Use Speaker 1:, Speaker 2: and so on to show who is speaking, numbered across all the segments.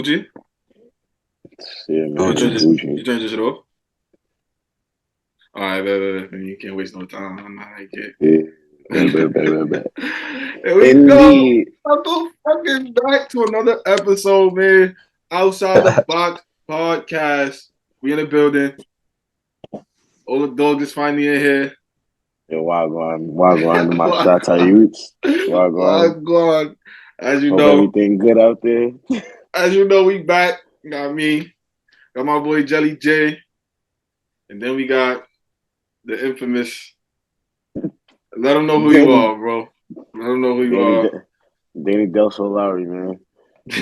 Speaker 1: Gucci.
Speaker 2: Yeah, man.
Speaker 1: You
Speaker 2: Gucci.
Speaker 1: turn this shit off. All right, you can't waste no time. I'm not like it.
Speaker 2: Yeah.
Speaker 1: Here we go.
Speaker 2: Indeed.
Speaker 1: I'm so fucking back to another episode, man. Outside the Box podcast. We in the building. All the dogs is finally in here.
Speaker 2: Yo, Wagwan to my Shata youths. Wagwan.
Speaker 1: Wagwan. As you
Speaker 2: Hope
Speaker 1: know,
Speaker 2: everything good out there.
Speaker 1: we back. You know what I mean? Got my boy Jelly J. And then we got the infamous. Let them know who you are, bro. Let them know who you are.
Speaker 2: Danny Delsol Lowry, man.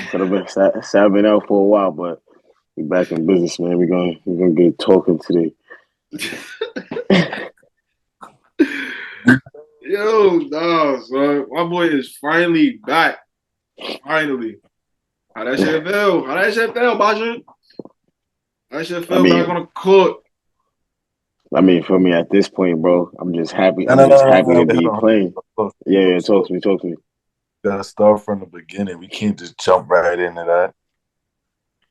Speaker 2: Could have been out for a while, but we back in business, man. We're gonna get talking today.
Speaker 1: Yo, nah, son. My boy is finally back. Finally. How that shit feel? Baja? How that shit feel back on the court?
Speaker 2: I mean, for me at this point, bro, I'm just happy.
Speaker 3: No,
Speaker 2: I'm just happy to
Speaker 3: wait,
Speaker 2: be
Speaker 3: hold
Speaker 2: playing.
Speaker 3: on.
Speaker 2: Yeah, talk to me.
Speaker 3: Gotta start from the beginning. We can't just jump right into that.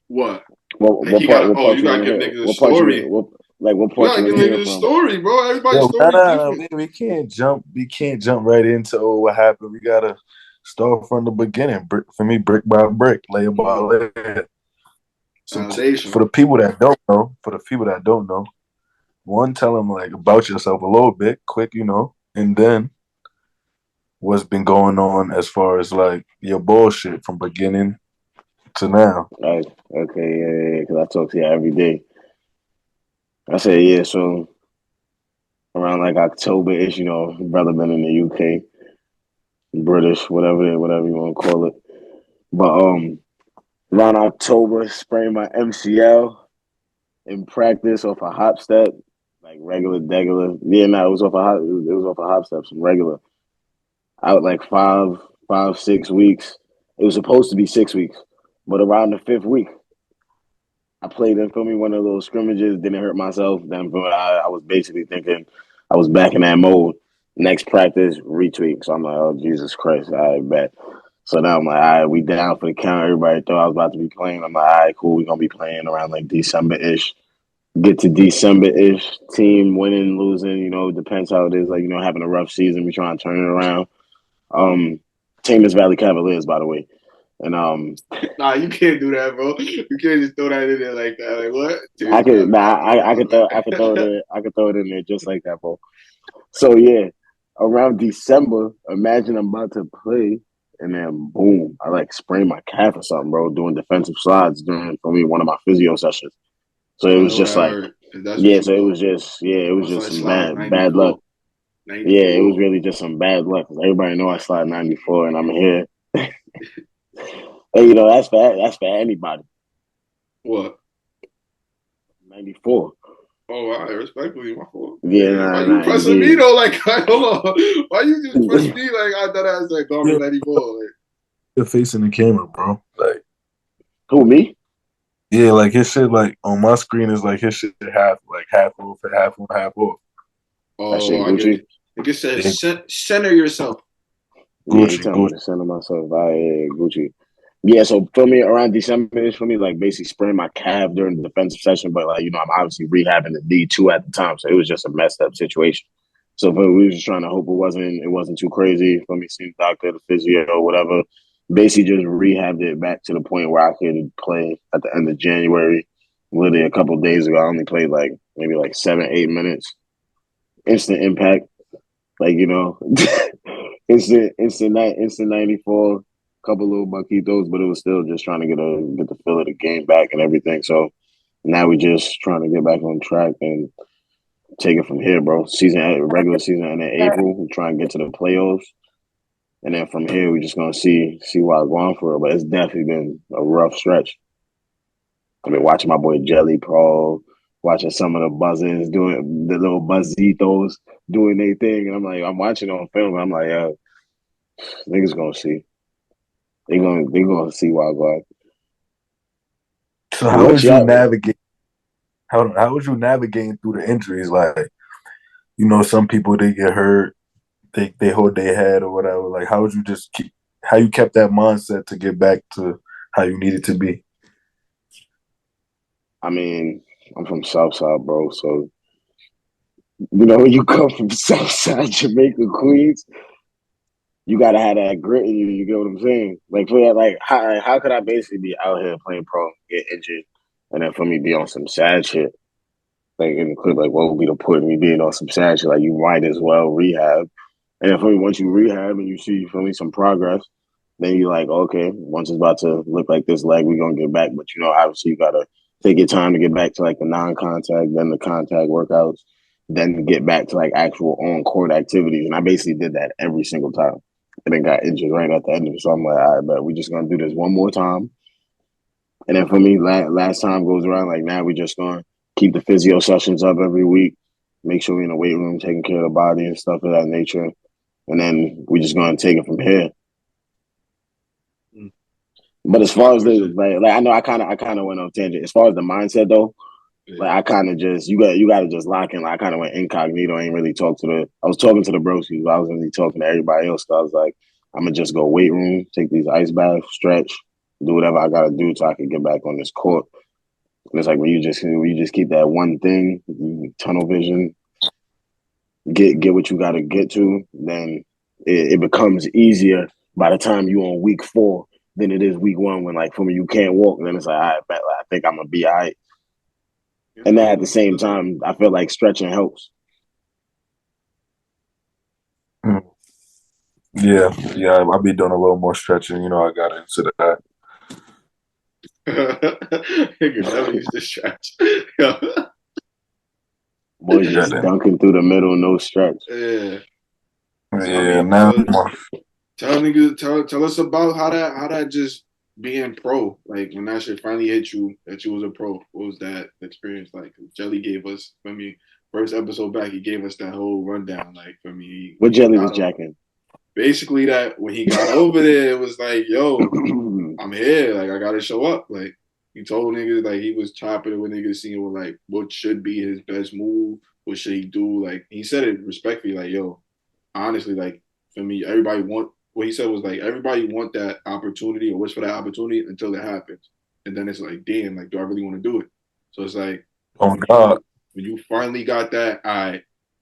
Speaker 1: What?
Speaker 2: What
Speaker 1: You
Speaker 2: part
Speaker 1: gotta give niggas a story.
Speaker 2: What part
Speaker 1: you gotta give niggas a story, bro. Everybody's story different.
Speaker 3: We can't jump right into what happened. We gotta start from the beginning. For me, brick by brick, layer by layer. So for the people that don't know, one, tell them like about yourself a little bit, quick, and then what's been going on as far as like your bullshit from beginning to now.
Speaker 2: Right. Okay, yeah, because I talk to you every day. I say, yeah, so around like October-ish, brother been in the UK, British, whatever you want to call it. But around October, sprained my MCL in practice off a hop step, like regular. Yeah, no, it was off a hop step, some regular. Out like 6 weeks. It was supposed to be 6 weeks, but around the 5th week, I played in one of those scrimmages, didn't hurt myself. Then I was basically thinking I was back in that mode. Next practice, retweak. So I'm like, oh, Jesus Christ, I bet. So now I'm like, all right, we down for the count. Everybody thought I was about to be playing. I'm like, all right, cool. We're going to be playing around like December-ish. Get to December-ish, team winning, losing, depends how it is. Like, having a rough season, we trying to turn it around. Thames Valley Cavaliers, by the way. And
Speaker 1: nah, you can't do that, bro. You can't just throw that in there like that. Like what? Dude,
Speaker 2: I could throw it in there just like that, bro. So yeah, around December, imagine I'm about to play, and then boom, I like sprained my calf or something, bro, doing defensive slides during for me one of my physio sessions. So it was just like, it was just some bad luck. 94. Yeah, it was really just some bad luck. Everybody know I slide 94, and I'm here. And that's for anybody.
Speaker 1: What?
Speaker 2: 94.
Speaker 1: Oh, wow, respectfully, my fault.
Speaker 2: Yeah,
Speaker 1: why you pressing me though? Like, hold on. Why you just press me like I thought I was like Garmin 94? Like,
Speaker 3: you're facing the camera, bro. Like,
Speaker 2: who, me?
Speaker 3: Yeah, like his shit, like on my screen is like his shit half off, half off.
Speaker 1: Oh, I get it. Like it says, center yourself.
Speaker 2: Yeah, he telling me to center myself. Gucci. Yeah, so for me, around December, it's for me like basically spraining my calf during the defensive session, but like I'm obviously rehabbing the D2 at the time, so it was just a messed up situation. So we were just trying to hope it wasn't too crazy for me. Seeing the doctor, the physio, or whatever. Basically, just rehabbed it back to the point where I could play at the end of January. Literally a couple of days ago, I only played like maybe like 7-8 minutes. Instant impact, like instant 94. Couple little buckitos, but it was still just trying to get the feel of the game back and everything. So now we're just trying to get back on track and take it from here, bro. Regular season in April. We try and get to the playoffs, and then from here we're just gonna see where I'm going for it. But it's definitely been a rough stretch. I've been watching my boy Jelly Pro, watching some of the buzzers doing the little buzzitos doing their thing, and I'm watching on film. And I'm like, yo, niggas gonna see. They gonna see why I go.
Speaker 3: So how would you navigate? How would you navigating through the injuries? Like, some people they get hurt, they hold their head or whatever. Like, how would you how you kept that mindset to get back to how you needed to be?
Speaker 2: I mean, I'm from Southside, bro. So when you come from Southside Jamaica, Queens, you gotta have that grit in you. You get what I'm saying? Like for that, like how could I basically be out here playing pro, get injured, and then for me be on some sad shit? Like in the clip, like what would be the point of me being on some sad shit? Like you might as well rehab. And then for me, once you rehab and you see for me some progress, then you're like, okay, once it's about to look like this leg, we're gonna get back. But obviously you gotta take your time to get back to like the non-contact, then the contact workouts, then get back to like actual on-court activities. And I basically did that every single time. And then got injured right at the end of it. So I'm like, all right, but we're just gonna do this one more time. And then for me, last time goes around, like now we just gonna keep the physio sessions up every week, make sure we're in the weight room taking care of the body and stuff of that nature. And then we just gonna take it from here. But as far as the like I know I kind of went on tangent. As far as the mindset though, like I kind of just you got to just lock in. Like I kind of went incognito. I ain't really talk to the. I was talking to the broskies, but I was really talking to everybody else. So I was like, I'm gonna just go weight room, take these ice baths, stretch, do whatever I gotta do so I can get back on this court. And it's like when you just keep that one thing, tunnel vision, get what you gotta get to, then it becomes easier by the time you on week 4 than it is week 1 when like for me you can't walk. And then it's like, all right, I think I'm gonna be all right. And then at the same time, I feel like stretching helps.
Speaker 3: Yeah, I'll be doing a little more stretching. I got into that.
Speaker 1: Nigga never used to stretch.
Speaker 2: Boys just dunking through the middle, no stretch.
Speaker 1: Yeah.
Speaker 3: Yeah, now
Speaker 1: tell us about how that just being pro, like when that shit finally hit you that you was a pro. What was that experience like? Jelly gave us, for me, first episode back, he gave us that whole rundown. Like for me,
Speaker 2: what Jelly was jacking?
Speaker 1: Basically, that when he got over there, it was like, yo, I'm here. Like I gotta show up. Like he told niggas, like he was chopping it with niggas, seeing like what should be his best move, what should he do. Like he said it respectfully, like yo, honestly, like for me, everybody want what he said was like everybody want that opportunity or wish for that opportunity until it happens, and then it's like, damn, like do I really want to do it? So it's like,
Speaker 3: oh God,
Speaker 1: when you finally got that,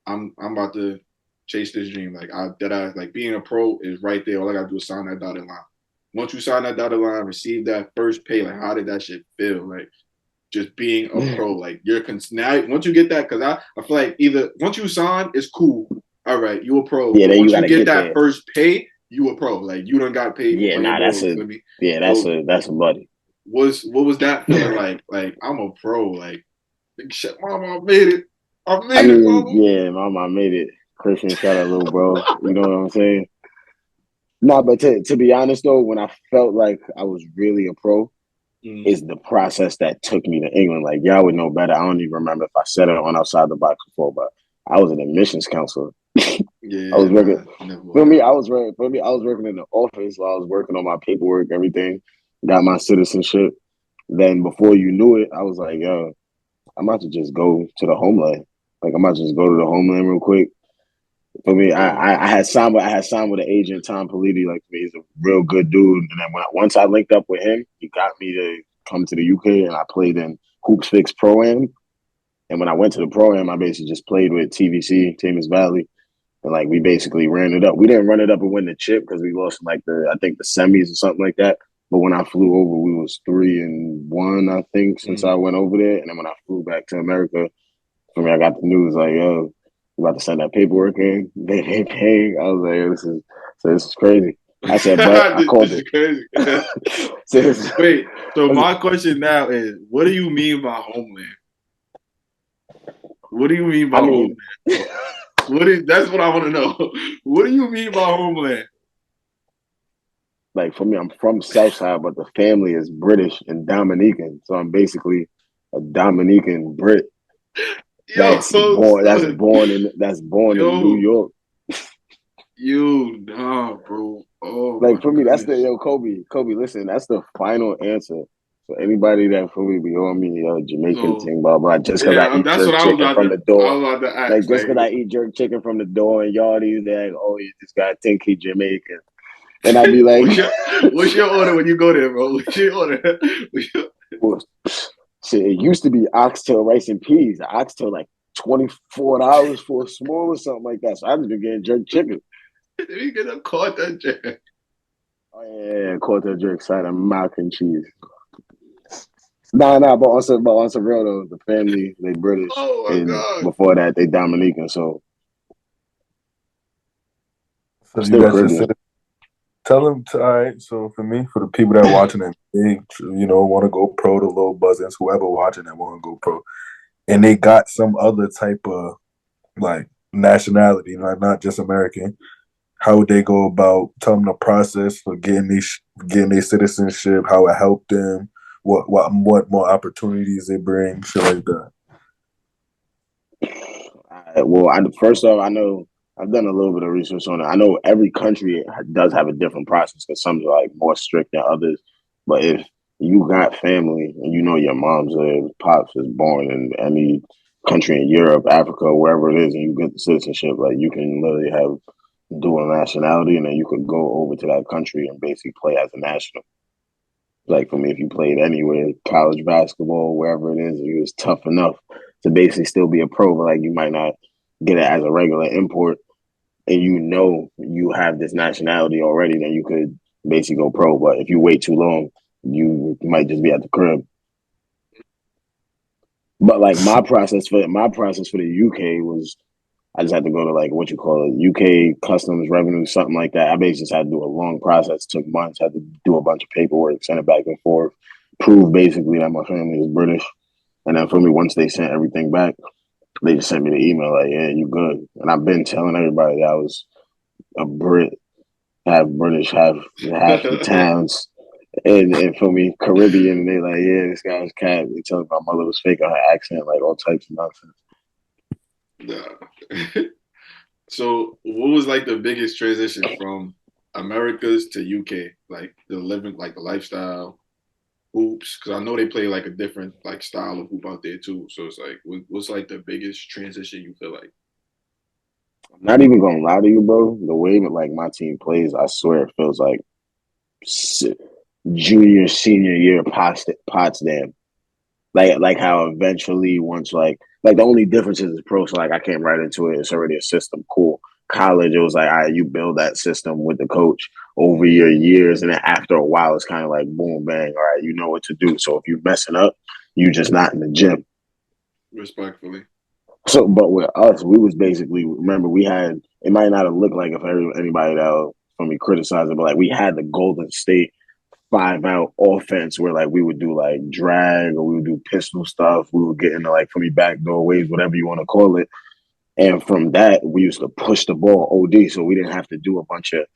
Speaker 1: I'm about to chase this dream. Like like being a pro is right there. All I gotta do is sign that dotted line. Once you sign that dotted line, receive that first pay, like how did that shit feel? Like just being a pro, like now once you get that, because I feel like either once you sign, it's cool. All right, you a pro.
Speaker 2: Yeah, then
Speaker 1: once
Speaker 2: you
Speaker 1: you get that
Speaker 2: there.
Speaker 1: first pay, you a pro. Like you done got paid.
Speaker 2: Yeah, that's a buddy.
Speaker 1: What was that feeling like? Like I'm a pro. Like shit, mama, I made it. I made it, mama.
Speaker 2: Yeah, mama, I made it. Christian, shout out, little bro. You know what I'm saying? Nah, but to be honest though, when I felt like I was really a pro, is the process that took me to England. Like y'all would know better. I don't even remember if I said it on Outside the Box before, but I was an admissions counselor.
Speaker 1: Yeah,
Speaker 2: I was working. For me, I was working in the office while I was working on my paperwork, everything. Got my citizenship. Then before you knew it, I was like, yo, I'm about to just go to the homeland. Like I'm about to just go to the homeland real quick. For me, I had signed with an agent, Tom Politi. Like for me, he's a real good dude. And then once I linked up with him, he got me to come to the UK, and I played in Hoops Fix Pro-Am. And when I went to the Pro-Am, I basically just played with TVC, Thames Valley. And like we basically ran it up. We didn't run it up and win the chip because we lost like I think the semis or something like that. But when I flew over, we was 3-1, I think, since I went over there. And then when I flew back to America, for me, I got the news like, yo, we about to send that paperwork in. They ain't paying. I was like, this is crazy. I said, but I called
Speaker 1: this is crazy. Wait, so my question now is, what do you mean by homeland? What do you mean by homeland? That's what I want to know. What do you mean by homeland?
Speaker 2: Like for me, I'm from Southside, but the family is British and Dominican, so I'm basically a Dominican Brit. That's born in New York.
Speaker 1: Bro. Oh,
Speaker 2: like for me, that's the Kobe. Listen, that's the final answer. So anybody that for me be on me, Jamaican thing, blah blah. Just because I eat jerk chicken from the door, like just because I eat jerk chicken from the door, and y'all these like, oh, this guy think he Jamaican, and I'd be like,
Speaker 1: what's your order when you go there, bro? What's your order?
Speaker 2: Shit, it used to be oxtail rice and peas. The oxtail like $24 for a small or something like that. So I just been getting jerk chicken.
Speaker 1: We get a quarter jerk.
Speaker 2: Oh yeah, quarter jerk side of mac and cheese. Nah, but on some real though, the family they British,
Speaker 1: Oh my
Speaker 2: and
Speaker 1: god!
Speaker 2: before that they Dominican, so
Speaker 3: you
Speaker 2: still
Speaker 3: got your
Speaker 2: Caribbean.
Speaker 3: Tell them to, all right. So for me, for the people that are watching and they, want to go pro, the low buzzers, whoever watching that want to go pro, and they got some other type of like nationality, like not just American. How would they go about telling the process for getting their citizenship? How it helped them? What more opportunities they bring? Shit like that.
Speaker 2: First off, I know I've done a little bit of research on it. I know every country does have a different process because some are like more strict than others. But if you got family and you know your mom's pops is born in any country in Europe, Africa, wherever it is, and you get the citizenship, like you can literally have dual nationality, and then you could go over to that country and basically play as a national. Like for me, if you played anywhere, college basketball, wherever it is, it was tough enough to basically still be a pro, but like you might not get it as a regular import, and you know you have this nationality already, then you could basically go pro. But if you wait too long, you might just be at the crib. But like my process for the UK was I just had to go to like what you call it, UK customs revenue, something like that. I basically just had to do a long process, took months, had to do a bunch of paperwork, send it back and forth, prove basically that my family is British. And then for me, once they sent everything back, they just sent me the email like, yeah, you good. And I've been telling everybody that I was a Brit, half British, half the towns. And for me, Caribbean, and they like, yeah, this guy was cat. They tell me my mother was fake on her accent, like all types of nonsense.
Speaker 1: Nah. So, what was like the biggest transition from Americas to UK? Like the living, like the lifestyle, hoops. Because I know they play like a different like style of hoop out there too. So it's like, what's like the biggest transition you feel like?
Speaker 2: I'm not even gonna lie to you, bro. The way that like my team plays, I swear it feels like junior, senior year Potsdam. Like how eventually once like the only difference is pro, so like I came right into it. It's already a system. Cool. College, it was like, all right, you build that system with the coach over your years, and then after a while, it's kind of like boom, bang. All right, you know what to do. So if you're messing up, you just not in the gym.
Speaker 1: Respectfully.
Speaker 2: So, but with us, we was basically remember we had it might not have looked like if anybody that from me criticizing, but like we had the Golden State 5-out offense where like we would do like drag or we would do pistol stuff. We would get into like from me backdoor waves, whatever you want to call it. And from that, we used to push the ball OD, so we didn't have to do a bunch of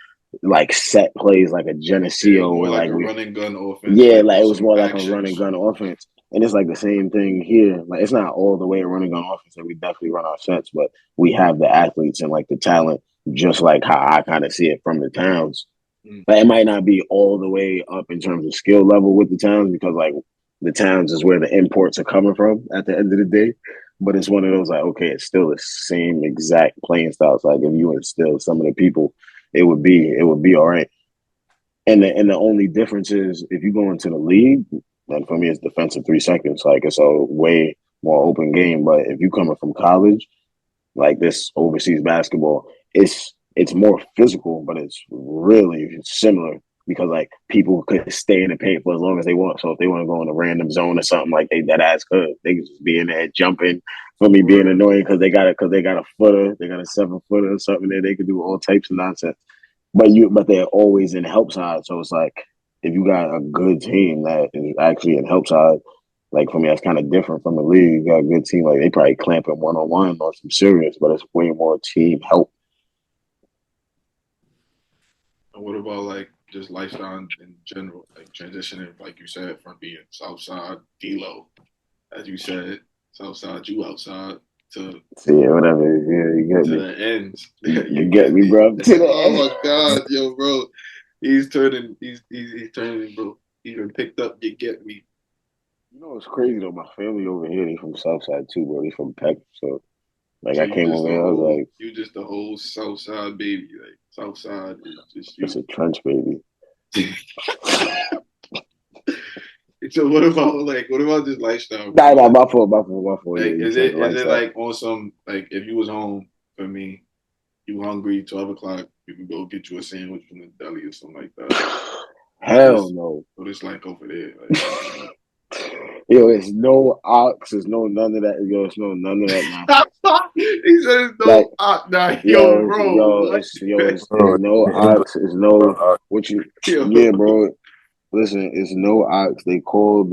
Speaker 2: like set plays like a
Speaker 1: It was
Speaker 2: Geneseo
Speaker 1: more
Speaker 2: where
Speaker 1: like
Speaker 2: like
Speaker 1: a
Speaker 2: we
Speaker 1: run and gun offense,
Speaker 2: yeah,
Speaker 1: like
Speaker 2: like
Speaker 1: with
Speaker 2: it was
Speaker 1: some
Speaker 2: more like a run and
Speaker 1: actions.
Speaker 2: gun offense. And it's like the same thing here. Like it's not all the way a run and gun offense. Like we definitely run our sets, but we have the athletes and like the talent, just like how I kind of see it from the towns.
Speaker 1: Mm.
Speaker 2: But it might not be all the way up in terms of skill level with the towns because like the towns is where the imports are coming from at the end of the day. But it's one of those like, okay, it's still the same exact playing styles. Like if you instill some of the people, it would be all right. And the only difference is if you go into the league, then for me it's defensive 3 seconds. Like it's a way more open game. But if you coming from college, like this overseas basketball, it's more physical, but it's really similar because like people could stay in the paint for as long as they want. So if they want to go in a random zone or something like that ass could. They could just be in there jumping for me being annoying because they got a footer, they got a 7-footer or something there. They could do all types of nonsense. But they're always in help side. So it's like if you got a good team that is actually in help side, like for me, that's kind of different from the league. You got a good team, like they probably clamping 1-on-1 or some serious, but it's way more team help.
Speaker 1: And what about like just lifestyle in general, like transitioning, like you said, from being Southside D-Lo, as you said, Southside you outside to
Speaker 2: See, whatever. Yeah, you get
Speaker 1: to
Speaker 2: me.
Speaker 1: the ends.
Speaker 2: You
Speaker 1: You
Speaker 2: get
Speaker 1: get
Speaker 2: me,
Speaker 1: me.
Speaker 2: bro. To the
Speaker 1: Oh
Speaker 2: end.
Speaker 1: my God, yo, bro. He's turning, bro. He even picked up you get me.
Speaker 2: You know what's crazy though? My family over here, they from Southside too, bro. They from Peck. So like
Speaker 1: So
Speaker 2: I came over here, I was like,
Speaker 1: you just the whole Southside baby. Like Southside is just
Speaker 2: it's
Speaker 1: you.
Speaker 2: a trench baby.
Speaker 1: So what about this lifestyle?
Speaker 2: Nah, my fault.
Speaker 1: Like,
Speaker 2: Yeah,
Speaker 1: is it like on some like if you was home for me, you hungry, 12 o'clock, you can go get you a sandwich from the deli or something like that.
Speaker 2: Hell no.
Speaker 1: What it's like over there? Like,
Speaker 2: Yo, it's no ox, it's no none of that. Yo, it's no none of that nonsense.
Speaker 1: he said it's no
Speaker 2: Like,
Speaker 1: nah,
Speaker 2: yo,
Speaker 1: bro.
Speaker 2: it's no ox, it's no what you yeah, bro. Listen, it's no ox. They call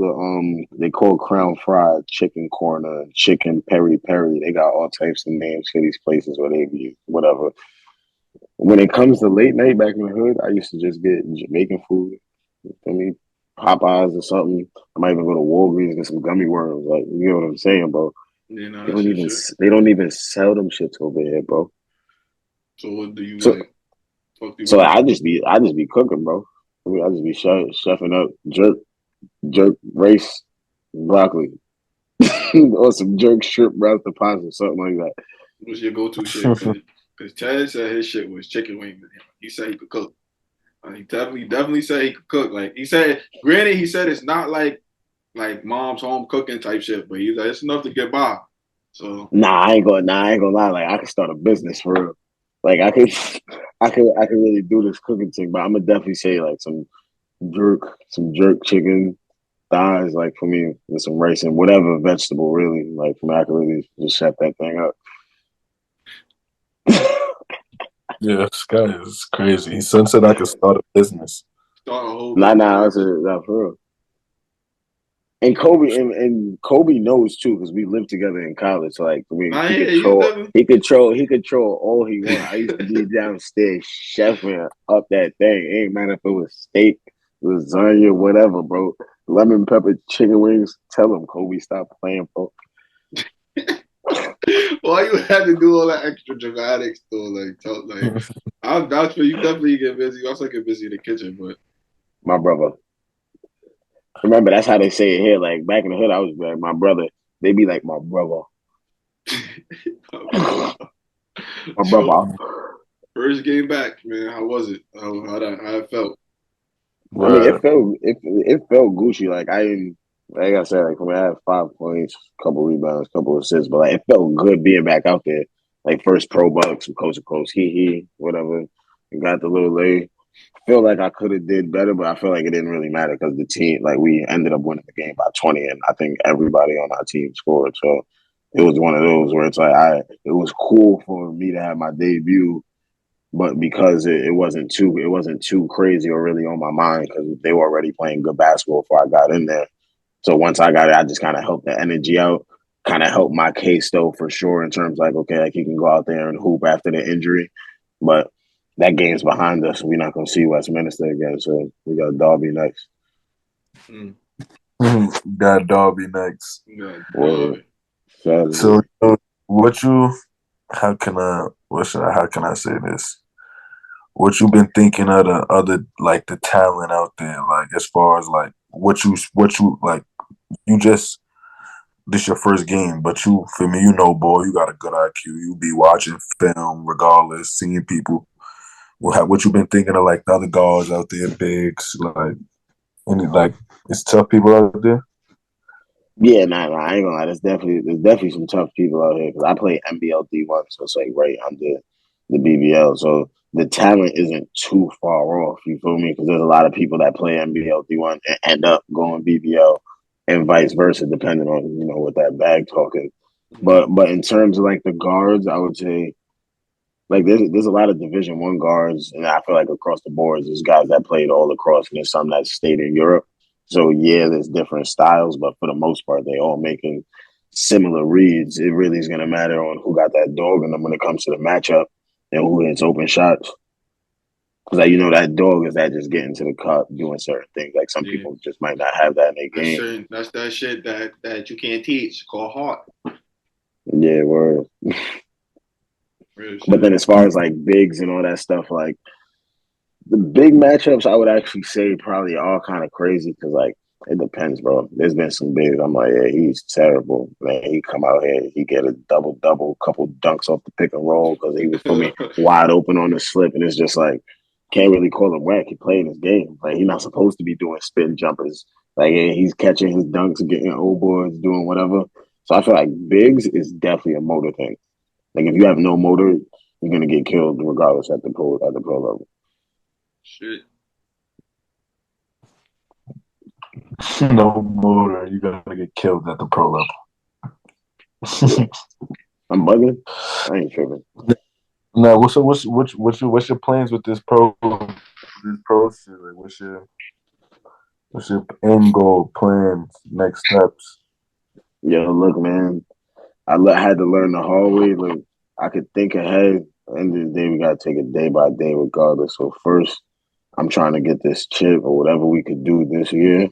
Speaker 2: Crown Fried chicken corner, chicken peri peri. They got all types of names for these places where they be whatever. When it comes to late night back in the hood, I used to just get Jamaican food. I mean, Popeyes or something. I might even go to Walgreens and get some gummy worms. Like, you know what I'm saying, bro?
Speaker 1: You know,
Speaker 2: They don't even sell them shits over here, bro.
Speaker 1: So what do you
Speaker 2: so,
Speaker 1: like?
Speaker 2: So I just be cooking, bro. I mean, I just be chefing up jerk rice, broccoli, or some jerk shrimp wrapped pasta, something like that.
Speaker 1: What's your go-to shit? Because Chad said his shit was chicken wings. He said he could cook. He definitely said he could cook. Like he said, granted, he said it's not like mom's home cooking type shit, but he's like it's enough to get by. So
Speaker 2: I ain't gonna lie. Like I could start a business for real. Like I could really do this cooking thing. But I'm gonna definitely say like some jerk chicken thighs, like for me, with some rice and whatever vegetable, really. Like for me, I could really just chef that thing up.
Speaker 3: Yeah, this guy is crazy. He said I could start a business.
Speaker 1: Start a whole
Speaker 2: business. Nah, for real. And Kobe knows too because we lived together in college. So like he control all he wants. I used to be downstairs chefing up that thing. It ain't matter if it was steak, lasagna, whatever, bro. Lemon pepper chicken wings. Tell him Kobe stop playing, bro.
Speaker 1: Why you had to do all that extra dramatics though? I'll vouch for you. Definitely get busy. You also get busy in the kitchen, but
Speaker 2: my brother. Remember, that's how they say it here. Like back in the hood, I was like my brother. They be like my brother. My brother.
Speaker 1: First game back, man. How was it? How it felt?
Speaker 2: Right. I mean, it felt Gucci. Like I said, like I had 5 points, couple rebounds, couple assists, but like it felt good being back out there. Like first pro bucks from coast to coast, whatever. And got the little lay. Feel like I could have did better, but I feel like it didn't really matter because the team, like we ended up winning the game by 20, and I think everybody on our team scored. So it was one of those where it's like it was cool for me to have my debut, but because it wasn't too crazy or really on my mind because they were already playing good basketball before I got in there. So once I got it, I just kind of helped the energy out, kind of helped my case though for sure in terms like okay, like he can go out there and hoop after the injury, but that game's behind us. We're not going to see Westminster again, so we got Derby next.
Speaker 3: Got Derby next.
Speaker 2: So
Speaker 3: how can I say this? What you been thinking of the other like the talent out there, like as far as like what you like you just this your first game, but you for me, boy, you got a good IQ. You be watching film regardless, seeing people. What you been thinking of like the other guards out there, bigs, like it's tough people out there?
Speaker 2: Yeah, I ain't gonna lie. There's definitely some tough people out here because I play NBL D1, so it's like right under the BBL. So the talent isn't too far off. You feel me? Because there's a lot of people that play NBL D1 and end up going BBL, and vice versa, depending on what that bag talking. But in terms of like the guards, I would say like there's a lot of Division I guards, and I feel like across the board, there's guys that played all across, and there's some that stayed in Europe. So yeah, there's different styles, but for the most part, they all making similar reads. It really is gonna matter on who got that dog in them when it comes to the matchup and who hits open shots. Because that dog is that just getting to the cup, doing certain things. Like some people just might not have that in their game.
Speaker 1: That's that shit that you can't teach. Called heart.
Speaker 2: Yeah, word. But then as far as like bigs and all that stuff, like the big matchups, I would actually say probably all kind of crazy because like it depends, bro. There's been some bigs. I'm like, yeah, he's terrible, man. He come out here, he get a double, couple dunks off the pick and roll because he was for me wide open on the slip, and it's just like can't really call him whack. He playing his game. Like he's not supposed to be doing spin jumpers Like he's catching his dunks, getting old boards, doing whatever. So I feel like bigs is definitely a motor thing. Like if you have no motor, you're gonna get killed regardless at the pro level.
Speaker 1: Shit.
Speaker 3: No motor, you gotta get killed at the pro level.
Speaker 2: I'm bugging. I ain't tripping.
Speaker 3: Now, what's your plans with this pro shit? Like, what's your end goal, plans, next steps?
Speaker 2: Yo, look, man. Had to learn the hard way. Look, I could think ahead. At the end of the day, we gotta take it day by day, regardless. So first, I'm trying to get this chip or whatever we could do this year.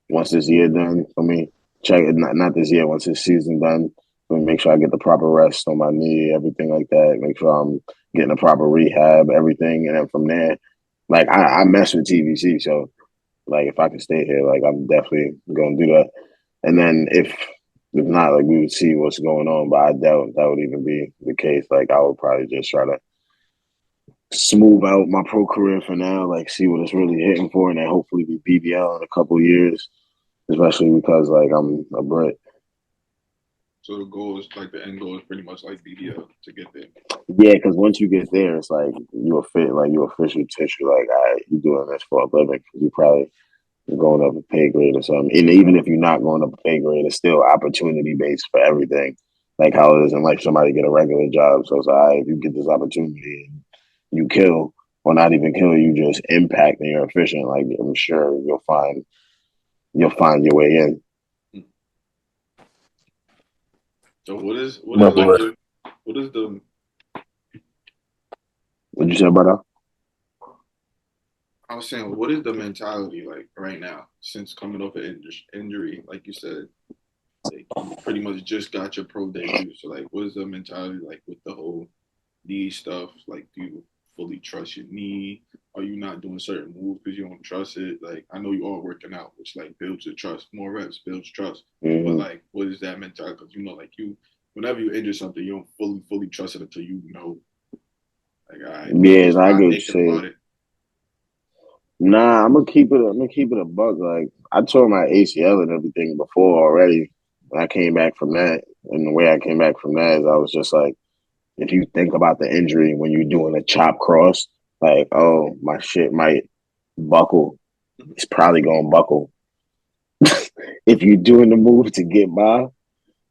Speaker 2: Once this year done for me, check it. Not this year. Once this season done, for me, make sure I get the proper rest on my knee, everything like that. Make sure I'm getting the proper rehab, everything, and then from there, like I mess with TVC, so like if I can stay here, like I'm definitely gonna do that. And then if not, like we would see what's going on, but I doubt that would even be the case. Like I would probably just try to smooth out my pro career for now, like see what it's really hitting for, and then hopefully be BBL in a couple of years, especially because like I'm a Brit.
Speaker 1: So the goal is like the end goal is pretty much like BBL to get there.
Speaker 2: Yeah, because once you get there, it's like you official tissue. Like, all right, you doing this for a living. You probably going up a pay grade or something. And even if you're not going up a pay grade, it's still opportunity based for everything. Like how it isn't like somebody get a regular job. So it's all right, if you get this opportunity and you kill, or not even kill, you just impact and you're efficient. Like I'm sure you'll find your way in.
Speaker 1: So what is the
Speaker 2: What'd you say about that?
Speaker 1: I was saying, what is the mentality like right now since coming off an injury? Like you said, like you pretty much just got your pro debut. So like, what is the mentality like with the whole knee stuff? Like, do you fully trust your knee? Are you not doing certain moves because you don't trust it? Like, I know you all working out, which like builds your trust. More reps builds trust.
Speaker 2: Mm-hmm.
Speaker 1: But like, what is that mentality? Because you know, like whenever you injure something, you don't fully trust it until you know. Like,
Speaker 2: I get you saying. Nah, I'm gonna keep it a buck. Like I tore my ACL and everything before already. When I came back from that, and the way I came back from that is I was just like, if you think about the injury when you're doing a chop cross, like, oh, my shit might buckle. It's probably gonna buckle. If you're doing the move to get by,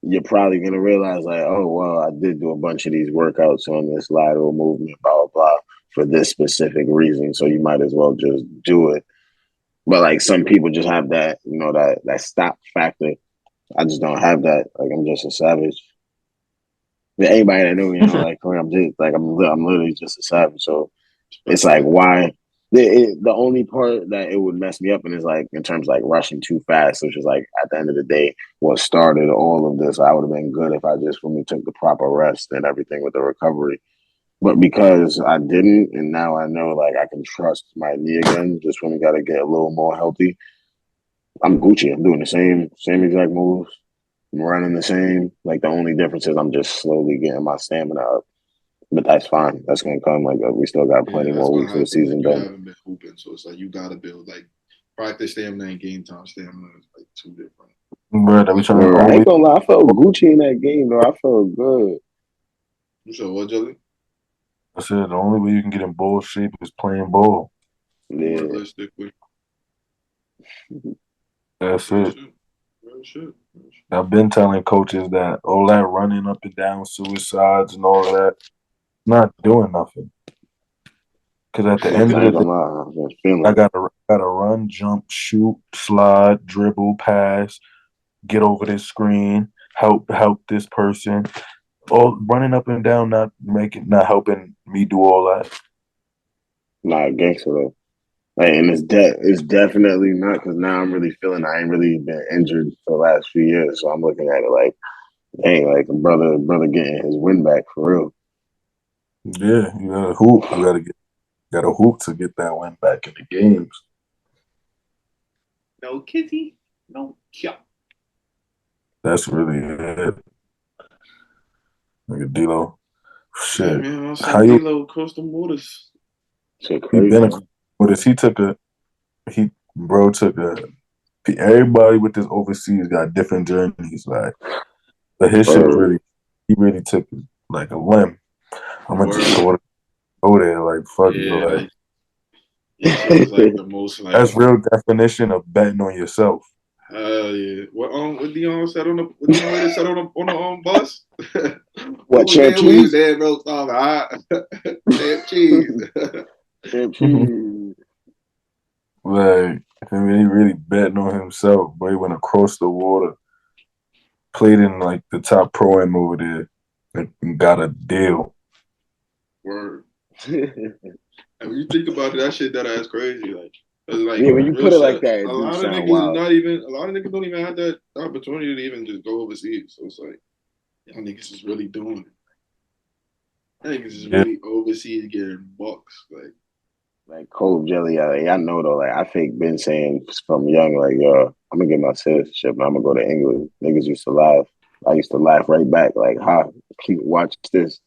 Speaker 2: you're probably gonna realize like, oh well, I did do a bunch of these workouts on this lateral movement, blah blah blah, for this specific reason. So you might as well just do it. But like some people just have that, that stop factor. I just don't have that. Like I'm just a savage. Anybody that knew me, like I'm just like I'm literally just a savage. So it's like why the only part that it would mess me up in is like in terms of like rushing too fast, which is like at the end of the day what started all of this. I would have been good if I just for me took the proper rest and everything with the recovery. But because I didn't, and now I know like I can trust my knee again, just when we got to get a little more healthy. I'm Gucci. I'm doing the same exact moves. I'm running the same. Like the only difference is I'm just slowly getting my stamina up. But that's fine. That's gonna come. Like we still got plenty more weeks of the season
Speaker 1: done.
Speaker 2: You
Speaker 1: haven't been hooping, so it's like you gotta build like practice stamina and game time stamina is like two different.
Speaker 3: But
Speaker 2: I ain't gonna lie. I felt Gucci in that game, though. I felt good.
Speaker 1: You said what, Jelly?
Speaker 3: I said the only way you can get in ball shape is playing ball.
Speaker 2: Yeah.
Speaker 1: Realistically.
Speaker 3: That's it. I've been telling coaches that all that running up and down suicides and all of that, not doing nothing. Because at the end of the day, I gotta run, jump, shoot, slide, dribble, pass, get over this screen, help this person. All running up and down, not helping me do all that.
Speaker 2: Nah, gangster though. Like, and it's definitely not because now I'm really feeling I ain't really been injured for the last few years, so I'm looking at it like, hey, like a brother getting his win back for real.
Speaker 3: Yeah, you gotta hoop. You gotta hoop to get that win back in the games.
Speaker 1: No kitty, no chop.
Speaker 3: That's really it. Like a D-Lo. Shit.
Speaker 1: Yeah, man, I saw D-Lo across the waters.
Speaker 2: Shit crazy.
Speaker 3: He been across the waters. Bro took a everybody with this overseas got different journeys. Like, but his shit he really took like a limb. I'm gonna just go there. Like, fuck it. Like,
Speaker 1: it was like the most like
Speaker 3: that's real definition of betting on yourself.
Speaker 1: Hell yeah! What Dion said on the what Dion Waiters said on the bus?
Speaker 2: What champ cheese?
Speaker 1: Damn roast on champ cheese.
Speaker 2: Champ cheese.
Speaker 3: Like, I mean, he really betting on himself. But he went across the water, played in like the top pro am over there, and got a deal.
Speaker 1: Word. And when you think about it, that shit that ass crazy. Like
Speaker 2: yeah, when you put it like that,
Speaker 1: a lot of niggas don't even have that opportunity to even just go overseas. So it's like, y'all niggas is really doing it. Niggas is really overseas getting bucks.
Speaker 2: Like Cove Jelly, I know though. Like I think been saying from young, like yo, I'm gonna get my citizenship and I'm gonna go to England. Niggas used to laugh. I used to laugh right back, like, ha, keep watch this.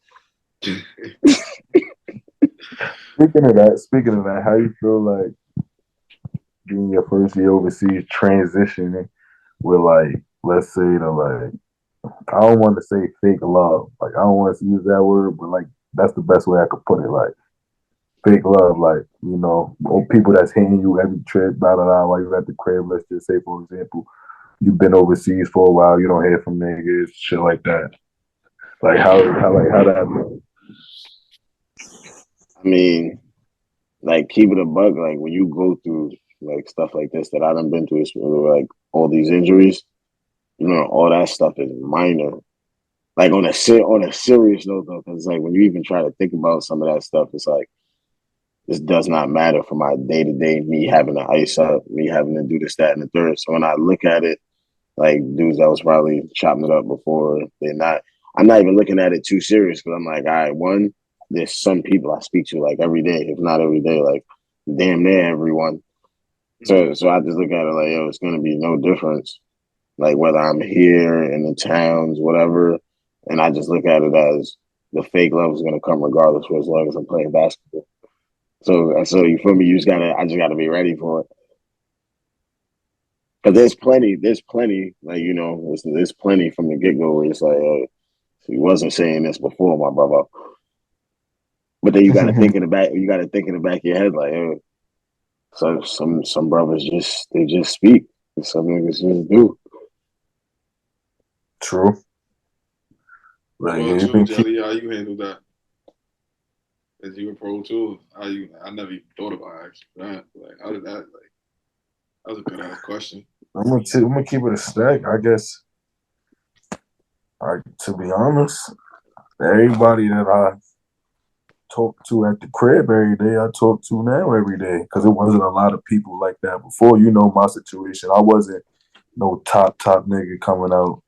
Speaker 3: Speaking of that, how you feel like being your first year overseas, transitioning with like, let's say I don't want to say fake love. Like, I don't want to use that word, but like that's the best way I could put it. Like, fake love, like, you know, or people that's hitting you every trip, blah blah blah, while you're at the crib. Let's just say, for example, you've been overseas for a while, you don't hear from niggas, shit like that. Like how that.
Speaker 2: I mean, like keep it a bug. Like when you go through like stuff like this that I done been through, like all these injuries, you know, all that stuff is minor. Like on a serious note though, because like when you even try to think about some of that stuff, it's like this does not matter for my day to day. Me having to ice up, me having to do this, that, and the third. So when I look at it, like dudes that was probably chopping it up before, I'm not even looking at it too serious because I'm like, all right, one, there's some people I speak to like every day, if not every day, like damn near everyone. So I just look at it like, yo, it's gonna be no difference. Like whether I'm here in the towns, whatever, and I just look at it as the fake love is gonna come regardless for as long as I'm playing basketball. So you feel me? I just gotta be ready for it. Cause there's plenty, like, you know, there's plenty from the get go where it's like, he wasn't saying this before, my brother. But then you got to think in the back of your head, like, so some brothers they just speak. Some niggas just do.
Speaker 3: True.
Speaker 1: Like, well, too, Jelly, how you handle that? As you were pro too, I never even thought about asking that. Like, how did that? Like, that was a good ass question.
Speaker 3: I'm gonna keep it a stack, I guess. To be honest, everybody that I talk to at the crib every day, I talk to now every day because it wasn't a lot of people like that before. You know my situation. I wasn't no top nigga coming out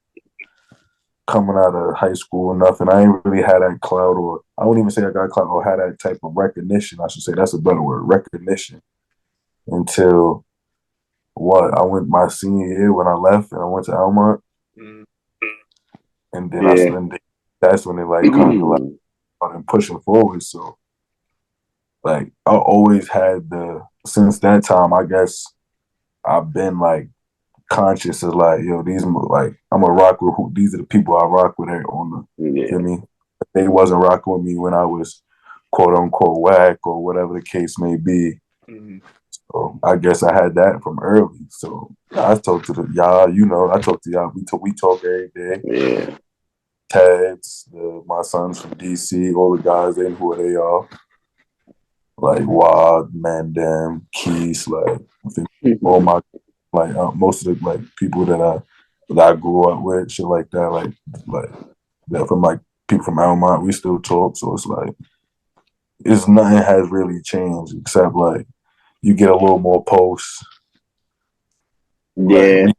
Speaker 3: of high school or nothing. I ain't really had that clout, or I won't even say I got clout or had that type of recognition. I should say that's a better word, recognition. Until I went my senior year when I left and I went to Almont. And then that's when they like kind of like started pushing forward. So like I always had since that time, I guess I've been like conscious of like, yo, these like I'm gonna rock with these are the people I rock with on the feel me? They wasn't rocking with me when I was quote unquote whack or whatever the case may be. So I guess I had that from early. So I talk to y'all, you know, I talk to y'all. We talk every day.
Speaker 2: Yeah.
Speaker 3: Tads, my sons from DC, all the guys, they know who they are. Like Wad, Mandem, Keys, like I think all my most of the like people that I grew up with, shit like that, like that from like people from Almont, we still talk. So it's like nothing has really changed except like you get a little more posts.
Speaker 2: Yeah.
Speaker 3: Like,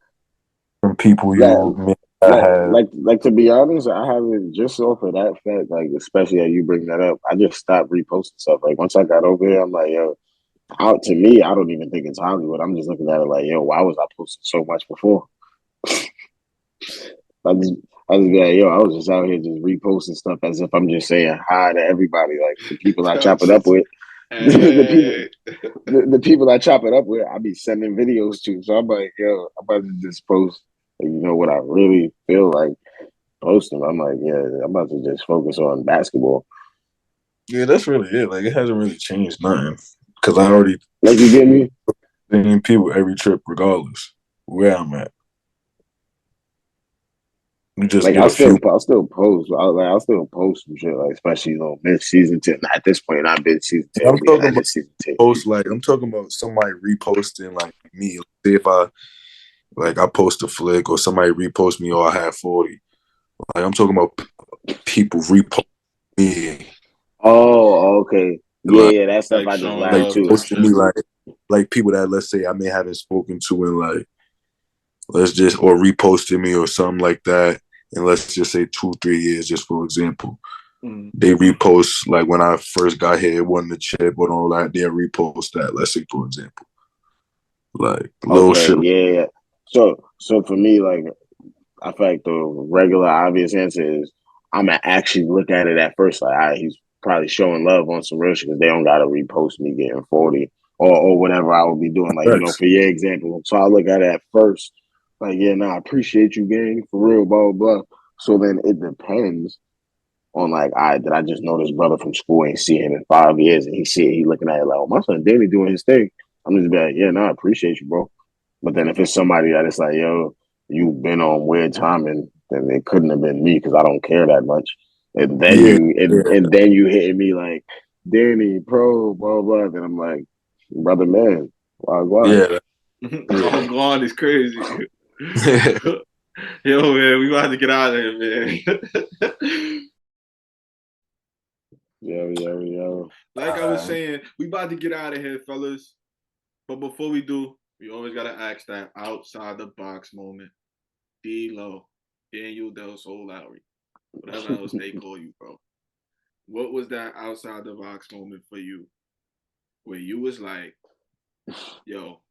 Speaker 3: from people you
Speaker 2: like to be honest, I haven't just off of that fact, like especially how you bring that up, I just stopped reposting stuff. Like once I got over here, I'm like, yo, to me, I don't even think it's Hollywood. I'm just looking at it like, yo, why was I posting so much before? I just be like, yo, I was just out here just reposting stuff as if I'm just saying hi to everybody, like the people I chop it up with. the people
Speaker 1: Hey.
Speaker 2: the people I chop it up with, I be sending videos to. So I'm like, yo, I'm about to just post, like, what I really feel like posting. I'm like, yeah, I'm about to just focus on basketball.
Speaker 3: Yeah, that's really it. Like, it hasn't really changed nothing because I already
Speaker 2: Like, you get me?
Speaker 3: seeing people every trip, regardless where I'm at. You just
Speaker 2: Like,
Speaker 3: get a few.
Speaker 2: I'll still post. I'll still post some shit, like, especially mid season 10. At this point, not mid season 10.
Speaker 3: I'm talking
Speaker 2: I
Speaker 3: about
Speaker 2: just season 10.
Speaker 3: post like I'm talking about somebody reposting like me. Say if I post a flick or somebody repost me or I have 40. Like I'm talking about people repost me.
Speaker 2: Oh, okay. Yeah,
Speaker 3: Like
Speaker 2: yeah, that stuff
Speaker 1: Like
Speaker 2: I just
Speaker 1: showing
Speaker 2: laughed
Speaker 1: love
Speaker 2: too.
Speaker 1: type
Speaker 3: posting me
Speaker 1: shit.
Speaker 3: like people that let's say I may haven't spoken to in like let's just or reposted me or something like that. And let's just say 2-3 years, just for example.
Speaker 1: Mm.
Speaker 3: They repost like when I first got here, won the chip and all that. They repost that. Let's say for example, like little
Speaker 2: Okay,
Speaker 3: shit.
Speaker 2: yeah. So for me, like, I feel like the regular obvious answer is I'm gonna actually look at it at first. Like, he's probably showing love on some real shit because they don't gotta repost me getting 40 or whatever I would be doing. Like,
Speaker 3: Facts.
Speaker 2: for your example. So I look at it at first, like, yeah, I appreciate you, gang, for real, blah blah blah. So then it depends on, like, did I just know this brother from school, ain't see him in 5 years, and he looking at it like, oh, my son Danny doing his thing. I'm just be like, yeah, I appreciate you, bro. But then if it's somebody that it's like, yo, you've been on weird timing, then it couldn't have been me because I don't care that much. And then
Speaker 3: Yeah,
Speaker 2: you
Speaker 3: yeah,
Speaker 2: and then you hitting me like, Danny, pro, blah blah. Then I'm like, brother, man, why?
Speaker 3: yeah, yeah.
Speaker 1: Oh, God, it's crazy.
Speaker 3: Yeah.
Speaker 1: Yo, man, we about to get out of here, man.
Speaker 2: Yo.
Speaker 1: Like I was saying, we about to get out of here, fellas. But before we do, we always gotta ask that outside the box moment. D-Lo, Daniel Delsol Lowry, whatever else they call you, bro. What was that outside the box moment for you, where you was like, yo,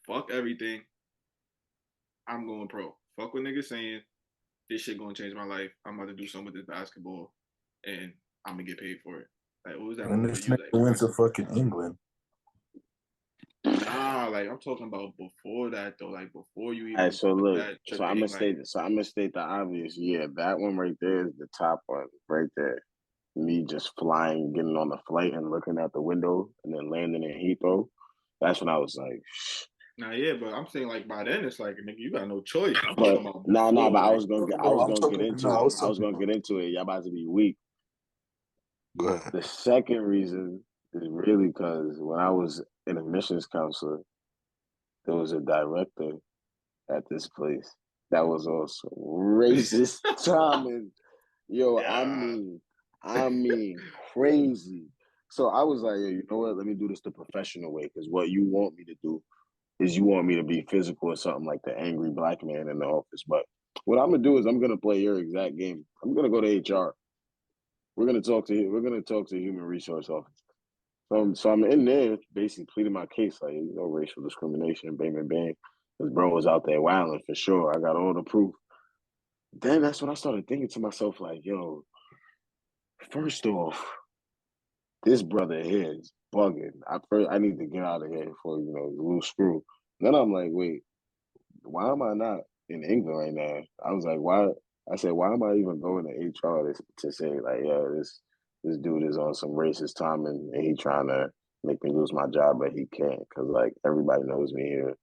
Speaker 1: fuck everything, I'm going pro. Fuck what niggas saying. This shit gonna change my life. I'm about to do something with this basketball, and I'm gonna get paid for it. Like, what was that
Speaker 3: And
Speaker 1: moment for
Speaker 3: this
Speaker 1: you?
Speaker 3: nigga
Speaker 1: Like,
Speaker 3: went to fucking England.
Speaker 1: nah, like I'm talking about before that though. Like before you
Speaker 2: All right,
Speaker 1: even
Speaker 2: so
Speaker 1: took
Speaker 2: look,
Speaker 1: that trip to England.
Speaker 2: I'm gonna state the obvious. Yeah, that one right there is the top one right there. Me just flying, getting on the flight and looking out the window and then landing in Heathrow. That's when I was like,
Speaker 1: Nah, yeah, but I'm saying like by then it's like nigga, you got no choice. I'm
Speaker 2: but
Speaker 1: talking about
Speaker 2: nah,
Speaker 1: before.
Speaker 2: but
Speaker 1: Like,
Speaker 2: I was
Speaker 3: I'm
Speaker 2: gonna get
Speaker 3: talking.
Speaker 2: into
Speaker 3: No, I
Speaker 2: it.
Speaker 3: was
Speaker 2: I was
Speaker 3: talking
Speaker 2: gonna
Speaker 3: about.
Speaker 2: get into it. Y'all about to be weak.
Speaker 3: Go ahead.
Speaker 2: The second reason is really because when I was an admissions counselor, there was a director at this place that was also racist timing. Yo,
Speaker 1: yeah,
Speaker 2: I mean crazy. So I was like, yo, you know what? Let me do this the professional way. Because what you want me to do is you want me to be physical or something like the angry black man in the office. But what I'm gonna do is I'm gonna play your exact game. I'm gonna go to HR. We're gonna talk to human resource office. So I'm in there basically pleading my case, like, racial discrimination, bang bang bang. This bro was out there wilding for sure. I got all the proof. Then that's when I started thinking to myself, like, yo, first off, this brother here is bugging. I need to get out of here before, lose screw. Then I'm like, wait, why am I not in England right now? I was like, why? I said, why am I even going to HR to say, like, yo, this dude is on some racist time and he trying to make me lose my job, but he can't because, like, everybody knows me here.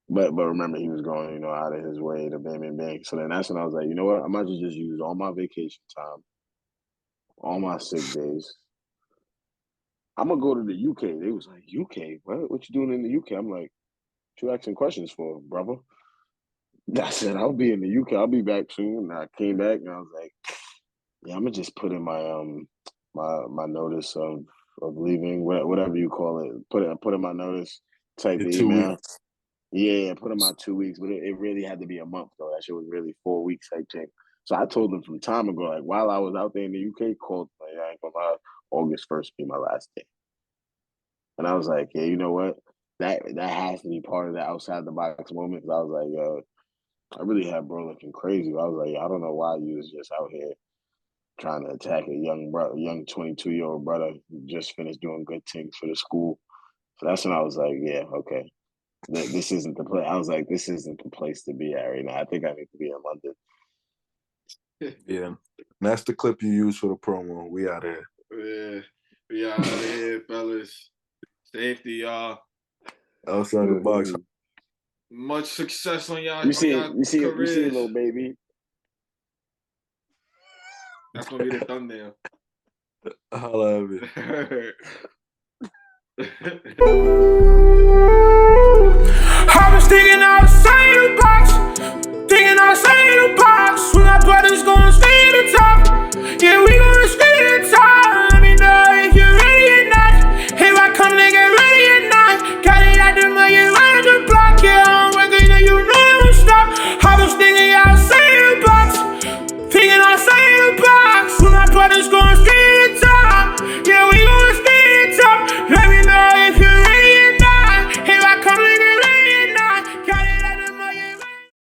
Speaker 2: But remember, he was going, out of his way to bang bang bang. So then that's when I was like, you know what? I might just use all my vacation time, all my sick days. I'm gonna go to the UK. They was like, UK? What you doing in the UK? I'm like, what you asking questions for, brother? I said, I'll be in the UK. I'll be back soon. And I came back and I was like, yeah, I'm gonna just put in my my notice of leaving, whatever you call it. Put in my notice, type
Speaker 3: In
Speaker 2: the
Speaker 3: 2 weeks.
Speaker 2: email. Yeah, put in my 2 weeks, but it really had to be a month though. That shit was really 4 weeks type thing. So I told them from time ago, like while I was out there in the UK, called, like, I ain't gonna lie, August 1st be my last day. And I was like, yeah, you know what? That has to be part of the outside the box moment. Because I was like, yo, I really had bro looking crazy. I was like, I don't know why you was just out here trying to attack a young 22-year-old brother who just finished doing good things for the school. So that's when I was like, yeah, okay. This isn't the place. I was like, this isn't the place to be at right now. I think I need to be in London.
Speaker 3: Yeah. And that's the clip you use for the promo. We out here.
Speaker 1: Yeah. We out here, fellas. Safety, y'all.
Speaker 3: Outside the box.
Speaker 1: Much success on y'all.
Speaker 2: You see,
Speaker 1: careers.
Speaker 2: little baby.
Speaker 1: That's gonna be the thumbnail.
Speaker 3: Holla at me.
Speaker 4: I've been sticking outside.